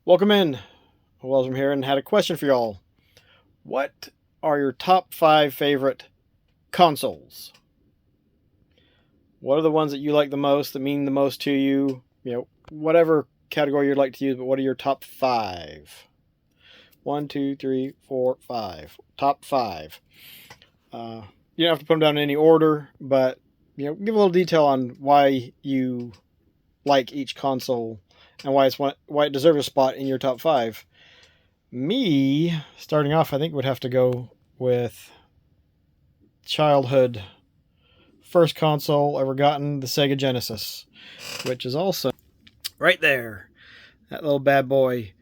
Welcome in. Wells here and had a question for y'all. What are your top 5 favorite consoles? What are the ones that you like the most, that mean the most to you? Whatever category you'd like to use, but what are your top 5? One, two, three, four, five. Top 5. You don't have to put them down in any order, but give a little detail on why you like each console and why it deserves a spot in your top 5. Me, starting off, I think would have to go with childhood first console ever gotten, the Sega Genesis, which is also right there, that little bad boy.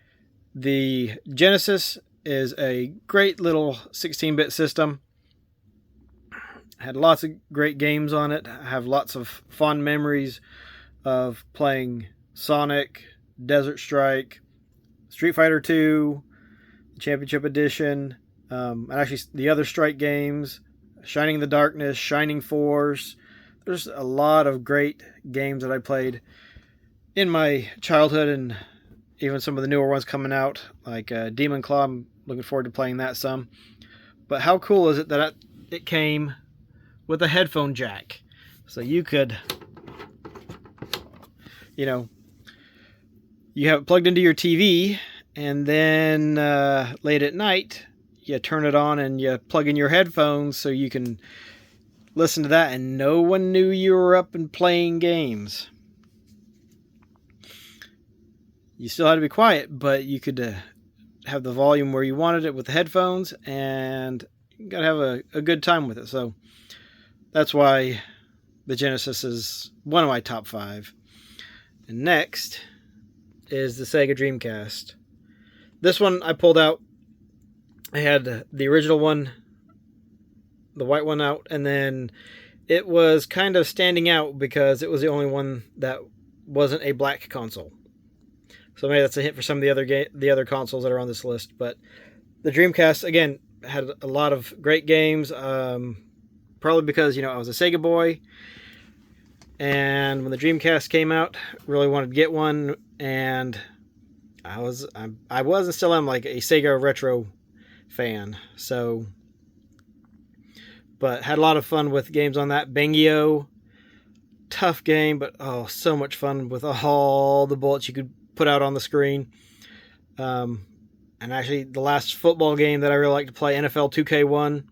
The Genesis is a great little 16-bit system. Had lots of great games on it. I have lots of fond memories of playing Sonic, Desert Strike, Street Fighter 2, Championship Edition, and actually the other Strike games, Shining in the Darkness, Shining Force. There's a lot of great games that I played in my childhood, and even some of the newer ones coming out, like Demon Claw. I'm looking forward to playing that some. But how cool is it that it came with a headphone jack? So you could, you have it plugged into your TV, and then late at night, you turn it on and you plug in your headphones so you can listen to that, and no one knew you were up and playing games. You still had to be quiet, but you could have the volume where you wanted it with the headphones, and you got to have a good time with it. So that's why the Genesis is one of my top 5. And next is the Sega Dreamcast. This one I pulled out. I had the original one, the white one, out, and then it was kind of standing out because it was the only one that wasn't a black console. So maybe that's a hint for some of the other consoles that are on this list. But the Dreamcast, again, had a lot of great games. Probably because I was a Sega boy, and when the Dreamcast came out, really wanted to get one, and I was and still am like a Sega retro fan. So, but had a lot of fun with games on that. Bangio, tough game, but so much fun with all the bullets you could put out on the screen. And actually, the last football game that I really like to play, NFL 2K1,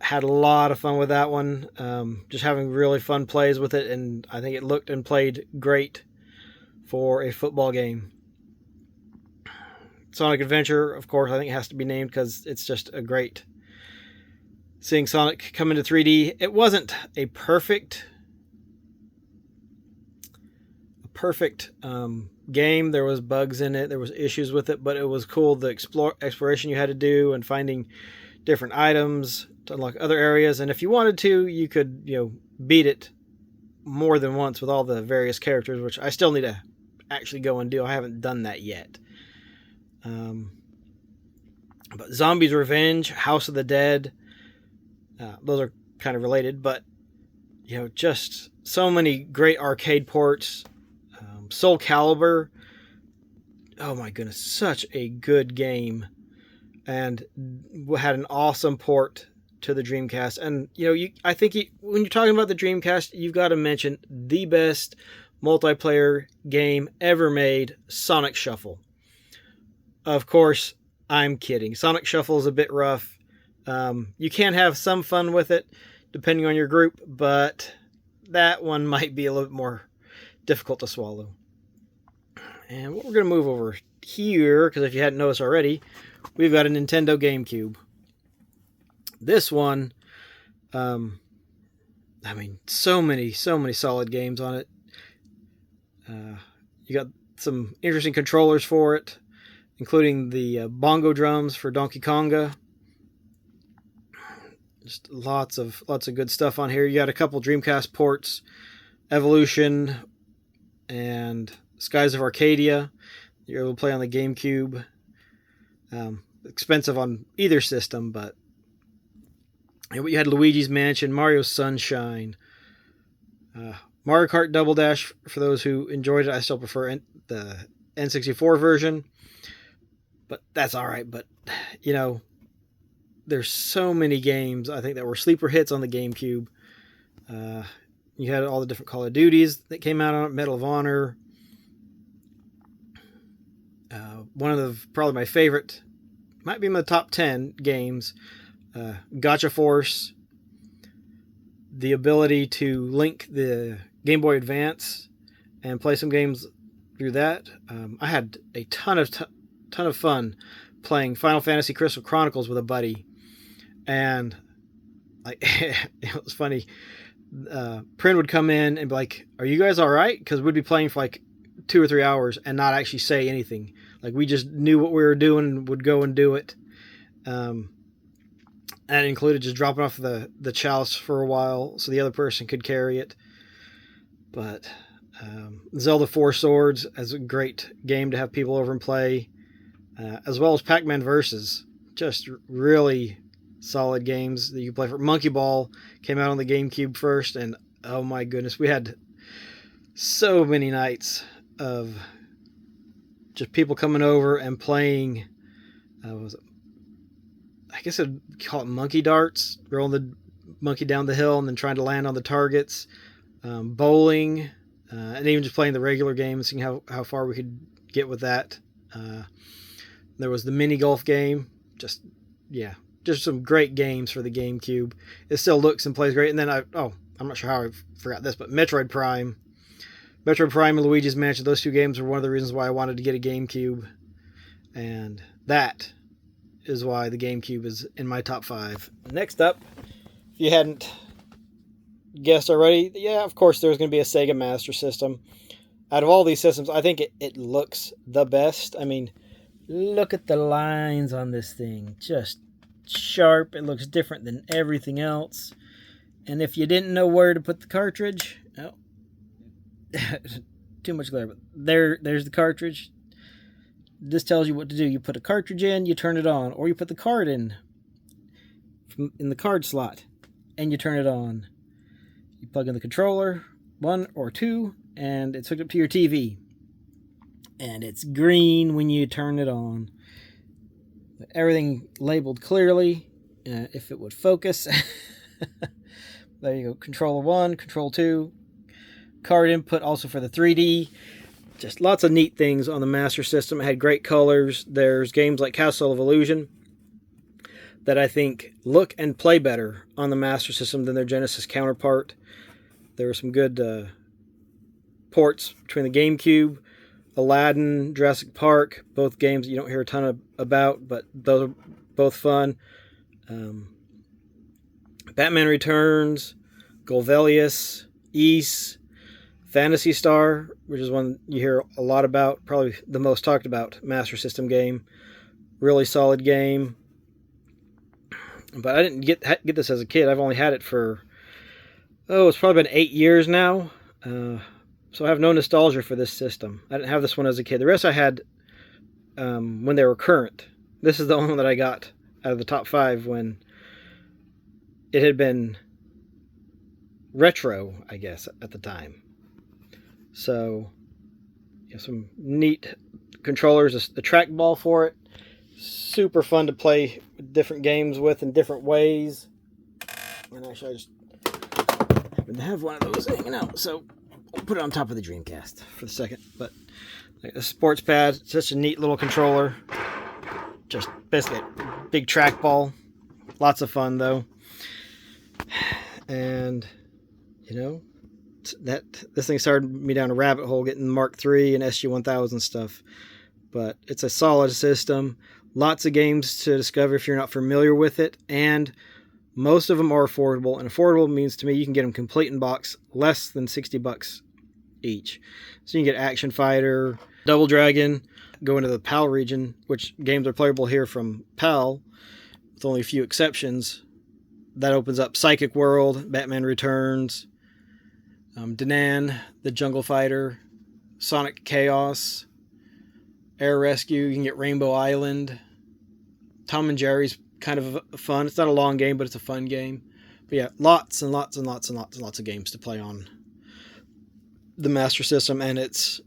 had a lot of fun with that one. Just having really fun plays with it, and I think it looked and played great for a football game. Sonic Adventure, of course, I think it has to be named because it's just a great. Seeing Sonic come into 3D, it wasn't a perfect game. There was bugs in it, there was issues with it, but it was cool. The exploration you had to do and finding different items to unlock other areas, and if you wanted to, you could beat it more than once with all the various characters, which I still need to actually go and do. I haven't done that yet. But Zombies Revenge, House of the Dead, those are kind of related, but just so many great arcade ports. Soul Calibur, oh my goodness, such a good game, and had an awesome port to the Dreamcast. And I think when you're talking about the Dreamcast, you've got to mention the best multiplayer game ever made, Sonic Shuffle. Of course, I'm kidding. Sonic Shuffle is a bit rough. You can have some fun with it depending on your group, but that one might be a little bit more difficult to swallow. And what we're going to move over here, because if you hadn't noticed already, we've got a Nintendo GameCube. This one, so many solid games on it. You got some interesting controllers for it, including the bongo drums for Donkey Konga. Just lots of good stuff on here. You got a couple Dreamcast ports, Evolution and Skies of Arcadia. You're able to play on the GameCube. Expensive on either system, but you had Luigi's Mansion, Mario Sunshine, Mario Kart Double Dash, for those who enjoyed it, I still prefer the N64 version, but that's all right. But, you know, there's so many games, I think, that were sleeper hits on the GameCube. You had all the different Call of Duties that came out on it, Medal of Honor. One of probably my favorite, might be in the top 10 games, Gotcha Force. The ability to link the Game Boy Advance and play some games through that. I had a ton of fun playing Final Fantasy Crystal Chronicles with a buddy, and like it was funny. Prin would come in and be like, "Are you guys all right?" Because we'd be playing for like 2 or 3 hours and not actually say anything. Like, we just knew what we were doing and would go and do it. And it included just dropping off the chalice for a while so the other person could carry it. But Zelda 4 Swords is a great game to have people over and play, as well as Pac-Man Versus. Just really solid games that you can play for. Monkey Ball came out on the GameCube first, and oh my goodness, we had so many nights of just people coming over and playing. I guess I'd call it monkey darts, rolling the monkey down the hill and then trying to land on the targets. Bowling, and even just playing the regular game, seeing how far we could get with that. There was the mini golf game. Just some great games for the GameCube. It still looks and plays great. And then I'm not sure how I forgot this, but Metroid Prime and Luigi's Mansion, those two games were one of the reasons why I wanted to get a GameCube. And that is why the GameCube is in my top 5. Next up, if you hadn't guessed already, yeah, of course there's going to be a Sega Master System. Out of all these systems, I think it looks the best. I mean, look at the lines on this thing. Just sharp. It looks different than everything else. And if you didn't know where to put the cartridge, oh, too much glare, but there's the cartridge. This tells you what to do. You put a cartridge in, you turn it on, or you put the card in the card slot, and you turn it on. You plug in the controller, 1 or 2, and it's hooked up to your TV. And it's green when you turn it on. Everything labeled clearly, if it would focus. There you go. Controller 1, Control 2. Card input also for the 3D. Just lots of neat things on the Master System. It had great colors. There's games like Castle of Illusion that I think look and play better on the Master System than their Genesis counterpart. There were some good ports between the GameCube, Aladdin, Jurassic Park, both games you don't hear a ton about, but those are both fun. Batman Returns, Golvelius, Ys, Phantasy Star, which is one you hear a lot about, probably the most talked about Master System game. Really solid game. But I didn't get this as a kid. I've only had it for, it's probably been 8 years now. So I have no nostalgia for this system. I didn't have this one as a kid. The rest I had when they were current. This is the only one that I got out of the top 5 when it had been retro, I guess, at the time. So, some neat controllers, a trackball for it. Super fun to play different games with in different ways. And actually, I just happen to have one of those hanging out, so I'll put it on top of the Dreamcast for the second. But a sports pad, such a neat little controller. Just basically a big trackball. Lots of fun, though. And, this thing started me down a rabbit hole getting Mark III and SG-1000 stuff. But it's a solid system. Lots of games to discover if you're not familiar with it. And most of them are affordable. And affordable means to me you can get them complete in box, less than $60 each. So you can get Action Fighter, Double Dragon, go into the PAL region, which games are playable here from PAL, with only a few exceptions. That opens up Psychic World, Batman Returns, Danan, the Jungle Fighter, Sonic Chaos, Air Rescue. You can get Rainbow Island. Tom and Jerry's kind of fun. It's not a long game, but it's a fun game. But yeah, lots and lots and lots and lots and lots of games to play on the Master System, and it's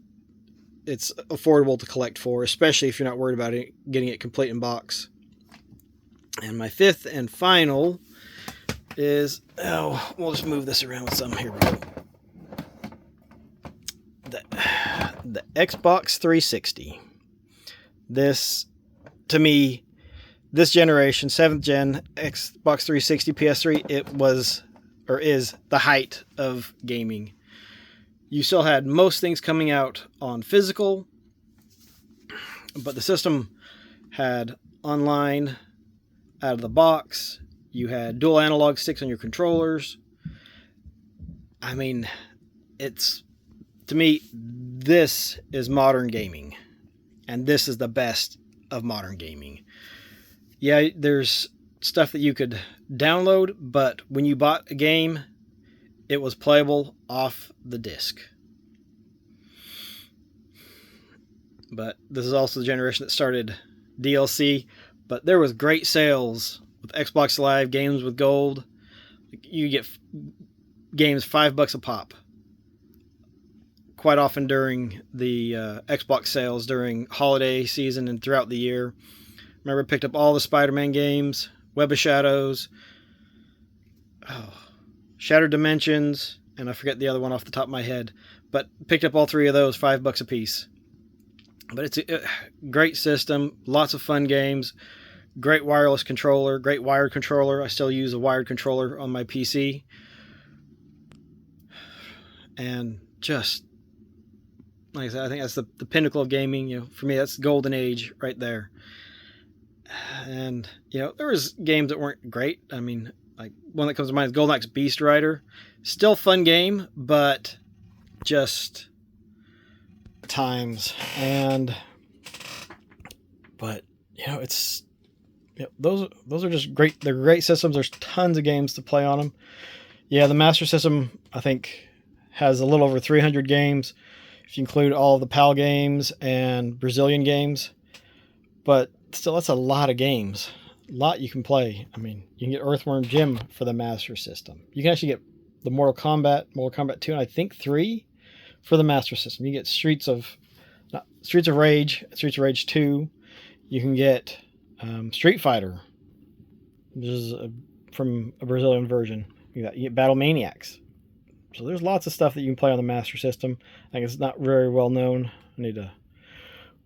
affordable to collect for, especially if you're not worried about getting it complete in box. And my fifth and final is, we'll just move this around with some. Here we go. The Xbox 360. This, to me, this generation, 7th gen Xbox 360 PS3, it was, or is, the height of gaming. You still had most things coming out on physical, but the system had online out of the box. You had dual analog sticks on your controllers. I mean, to me, this is modern gaming, and this is the best of modern gaming. Yeah, there's stuff that you could download, but when you bought a game, it was playable off the disc. But this is also the generation that started DLC, but there was great sales with Xbox Live Games with Gold. You get games $5 a pop. Quite often during the Xbox sales during holiday season and throughout the year. Remember, I picked up all the Spider-Man games, Web of Shadows, Shattered Dimensions, and I forget the other one off the top of my head, but picked up all three of those, $5 a piece. But it's a great system, lots of fun games, great wireless controller, great wired controller. I still use a wired controller on my PC. And just, like I said, I think that's the pinnacle of gaming. For me, that's the golden age right there. And, there was games that weren't great. I mean, like one that comes to mind is Golden Axe Beast Rider. Still fun game, but just times. But those are just great. They're great systems. There's tons of games to play on them. Yeah, the Master System, I think, has a little over 300 games if you include all of the PAL games and Brazilian games. But still, that's a lot of games. A lot you can play. I mean, you can get Earthworm Jim for the Master System. You can actually get the Mortal Kombat 2, and I think 3 for the Master System. You get Streets of Rage 2. You can get Street Fighter. This is from a Brazilian version. You get Battle Maniacs. So there's lots of stuff that you can play on the Master System. I think it's not very well known. I need to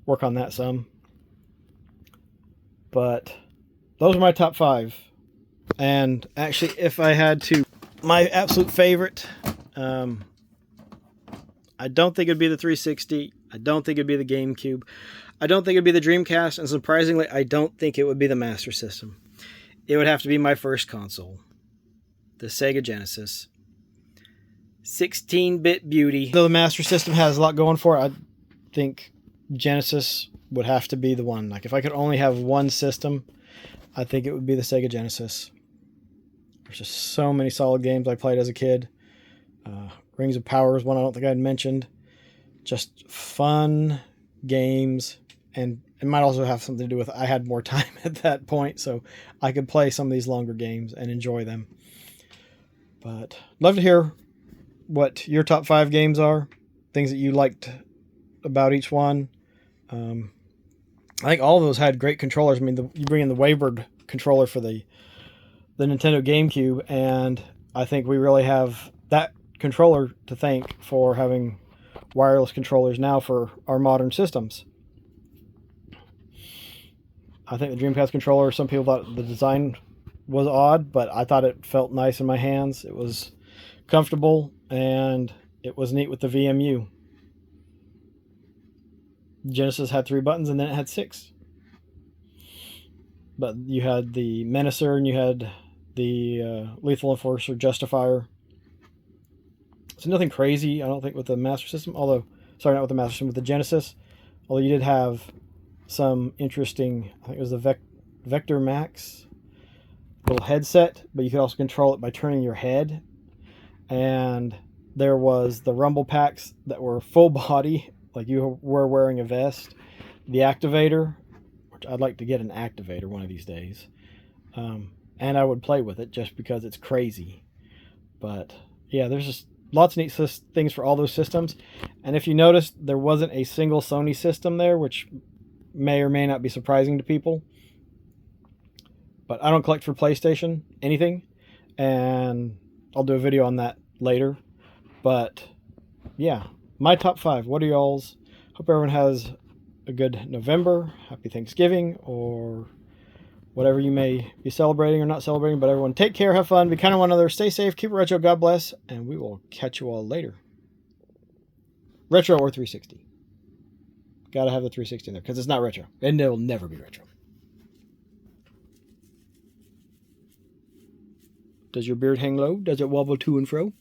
work on that some. But those are my top 5. And actually, if I had to, my absolute favorite, I don't think it'd be the 360. I don't think it'd be the GameCube. I don't think it'd be the Dreamcast. And surprisingly, I don't think it would be the Master System. It would have to be my first console, the Sega Genesis. 16-bit beauty. Though the Master System has a lot going for it, I think Genesis would have to be the one. Like, if I could only have one system, I think it would be the Sega Genesis. There's just so many solid games I played as a kid. Rings of Power is one I don't think I'd mentioned. Just fun games, and it might also have something to do with I had more time at that point, so I could play some of these longer games and enjoy them. But love to hear what your top 5 games are, things that you liked about each one. I think all of those had great controllers. I mean, you bring in the Waybird controller for the Nintendo GameCube, and I think we really have that controller to thank for having wireless controllers now for our modern systems. I think the Dreamcast controller, some people thought the design was odd, but I thought it felt nice in my hands. It was comfortable, and it was neat with the VMU. Genesis had 3 buttons, and then it had 6. But you had the Menacer, and you had the Lethal Enforcer Justifier. So nothing crazy, I don't think, with the Master System. Not with the Master System, with the Genesis. Although you did have some interesting, I think it was the Vector Max little headset, but you could also control it by turning your head. And there was the Rumble Packs that were full body, like you were wearing a vest. The Activator, which I'd like to get an Activator one of these days. And I would play with it just because it's crazy. But yeah, there's just lots of neat things for all those systems. And if you noticed, there wasn't a single Sony system there, which may or may not be surprising to people. But I don't collect for PlayStation anything, and I'll do a video on that later. But yeah, my top 5. What are y'all's? Hope everyone has a good November. Happy Thanksgiving, or whatever you may be celebrating or not celebrating. But everyone, take care, have fun, be kind to one another, stay safe, keep it retro, God bless, and we will catch you all later. Retro or 360. Gotta have the 360 in there, because it's not retro, and it will never be retro. Does your beard hang low? Does it wobble to and fro?